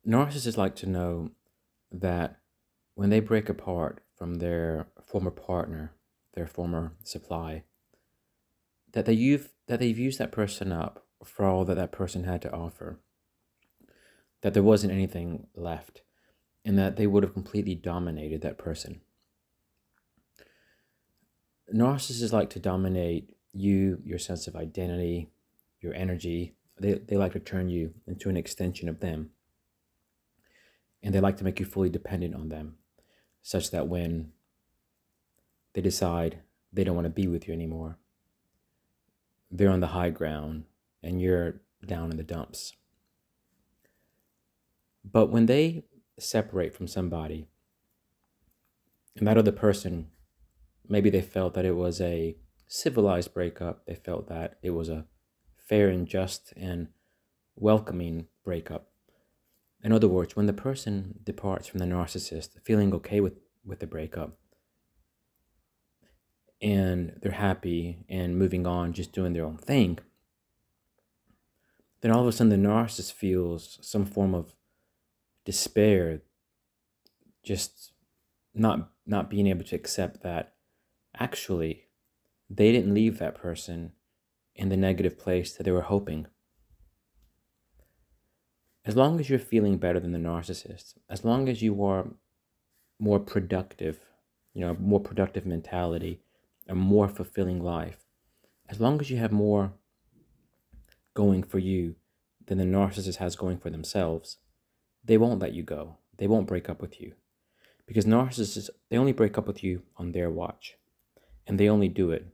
Narcissists like to know that when they break apart from their former partner, their former supply, that they've used that person up for all that that person had to offer, that there wasn't anything left, and that they would have completely dominated that person. Narcissists like to dominate you, your sense of identity, your energy. They like to turn you into an extension of them. And they like to make you fully dependent on them, such that when they decide they don't want to be with you anymore, they're on the high ground and you're down in the dumps. But when they separate from somebody, and that other person, maybe they felt that it was a civilized breakup, they felt that it was a fair and just and welcoming breakup. In other words, when the person departs from the narcissist feeling okay with the breakup, and they're happy and moving on, just doing their own thing, then all of a sudden the narcissist feels some form of despair, just not being able to accept that actually they didn't leave that person in the negative place that they were hoping. As long as you're feeling better than the narcissist, as long as you are more productive, more productive mentality, a more fulfilling life, as long as you have more going for you than the narcissist has going for themselves, they won't let you go. They won't break up with you. Because narcissists, they only break up with you on their watch. And they only do it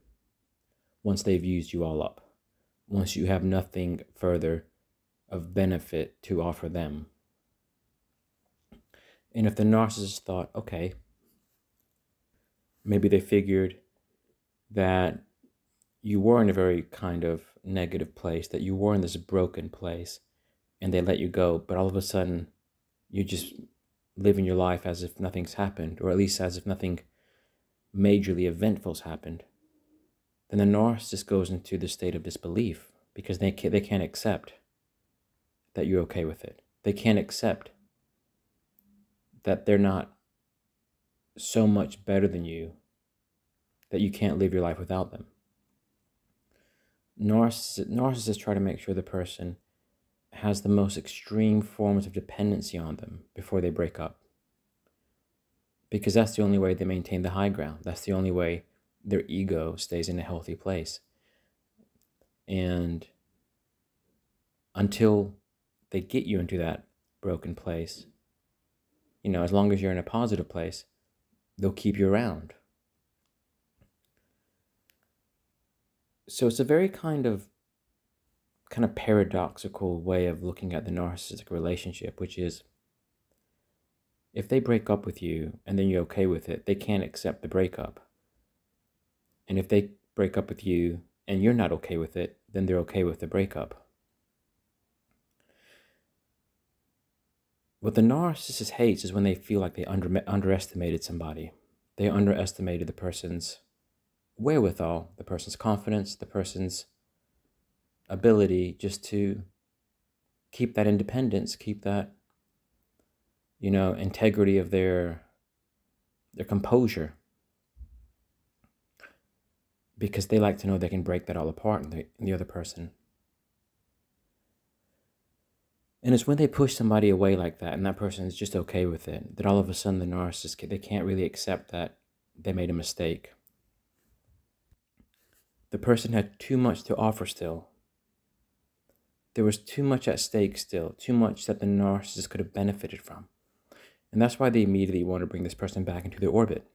once they've used you all up. Once you have nothing further of benefit to offer them. And if the narcissist thought, okay, maybe they figured that you were in a very kind of negative place, that you were in this broken place, and they let you go, but all of a sudden you just living your life as if nothing's happened, or at least as if nothing majorly eventful's happened, then the narcissist goes into the state of disbelief because they can't accept that you're okay with it. They can't accept that they're not so much better than you that you can't live your life without them. Narcissists try to make sure the person has the most extreme forms of dependency on them before they break up. Because that's the only way they maintain the high ground. That's the only way their ego stays in a healthy place. And until they get you into that broken place, as long as you're in a positive place, they'll keep you around. So it's a very kind of paradoxical way of looking at the narcissistic relationship, which is if they break up with you and then you're okay with it, they can't accept the breakup. And if they break up with you and you're not okay with it, then they're okay with the breakup. What the narcissist hates is when they feel like they underestimated somebody. They underestimated the person's wherewithal, the person's confidence, the person's ability just to keep that independence, keep that, integrity of their composure. Because they like to know they can break that all apart in the other person. And it's when they push somebody away like that and that person is just okay with it, that all of a sudden the narcissist, they can't really accept that they made a mistake. The person had too much to offer still. There was too much at stake still, too much that the narcissist could have benefited from. And that's why they immediately want to bring this person back into their orbit.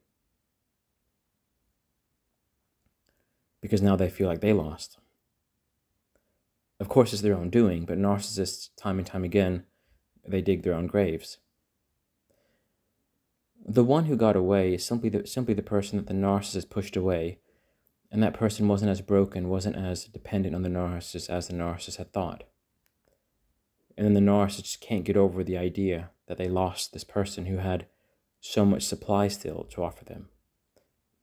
Because now they feel like they lost. Of course, it's their own doing, but narcissists, time and time again, they dig their own graves. The one who got away is simply the person that the narcissist pushed away, and that person wasn't as broken, wasn't as dependent on the narcissist as the narcissist had thought. And then the narcissist just can't get over the idea that they lost this person who had so much supply still to offer them.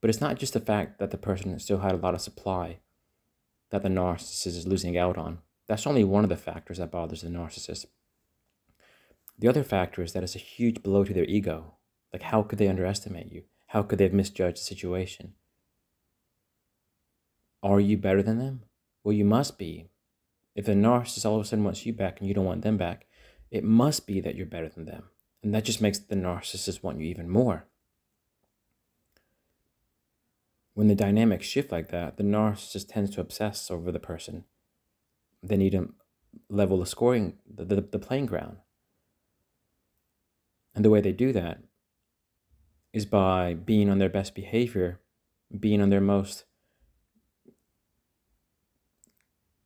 But it's not just the fact that the person still had a lot of supply that the narcissist is losing out on. That's only one of the factors that bothers the narcissist. The other factor is that it's a huge blow to their ego. Like, how could they underestimate you? How could they have misjudged the situation? Are you better than them? Well, you must be. If the narcissist all of a sudden wants you back and you don't want them back, it must be that you're better than them. And that just makes the narcissist want you even more. When the dynamics shift like that, the narcissist tends to obsess over the person. They need to level the scoring, the playing ground. And the way they do that is by being on their best behavior, being on their most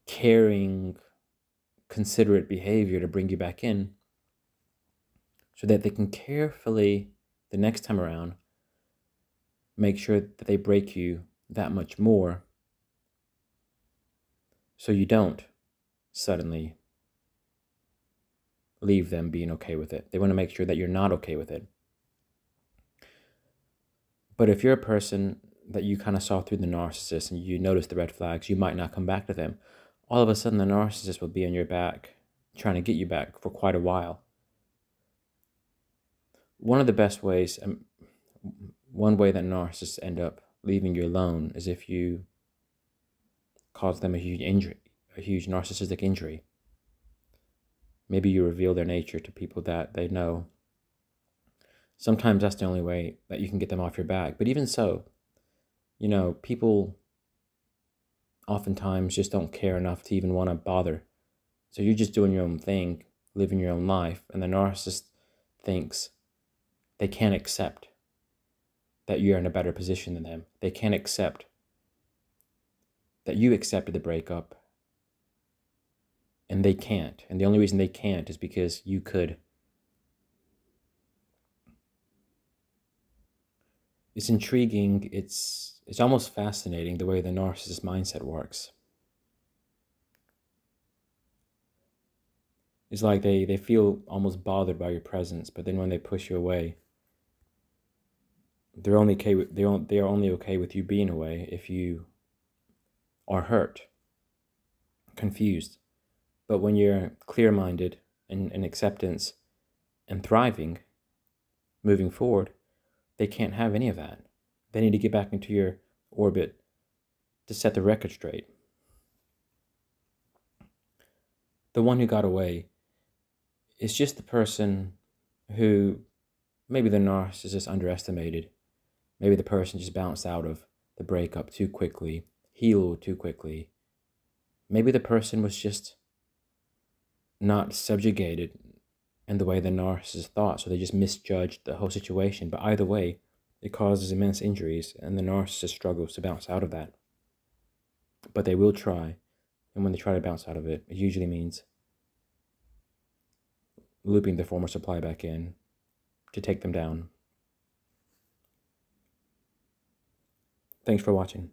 caring, considerate behavior to bring you back in, so that they can carefully, the next time around, make sure that they break you that much more so you don't suddenly leave them being okay with it. They want to make sure that you're not okay with it. But if you're a person that you kind of saw through the narcissist and you notice the red flags, you might not come back to them. All of a sudden, the narcissist will be on your back, trying to get you back for quite a while. One of the best ways, one way that narcissists end up leaving you alone is if you cause them a huge injury, a huge narcissistic injury. Maybe you reveal their nature to people that they know. Sometimes that's the only way that you can get them off your back. But even so, people oftentimes just don't care enough to even want to bother. So you're just doing your own thing, living your own life, and the narcissist thinks they can't accept that you're in a better position than them. They can't accept that you accepted the breakup, and they can't. And the only reason they can't is because you could. It's intriguing. It's almost fascinating the way the narcissist mindset works. It's like they feel almost bothered by your presence, but then when they push you away, they are only okay with you being away if you are hurt, confused. But when you're clear-minded and in acceptance and thriving, moving forward, they can't have any of that. They need to get back into your orbit to set the record straight. The one who got away is just the person who maybe the narcissist underestimated. Maybe the person just bounced out of the breakup too quickly, healed too quickly. Maybe the person was just not subjugated in the way the narcissist thought, so they just misjudged the whole situation. But either way, it causes immense injuries, and the narcissist struggles to bounce out of that. But they will try, and when they try to bounce out of it, it usually means looping the former supply back in to take them down. Thanks for watching.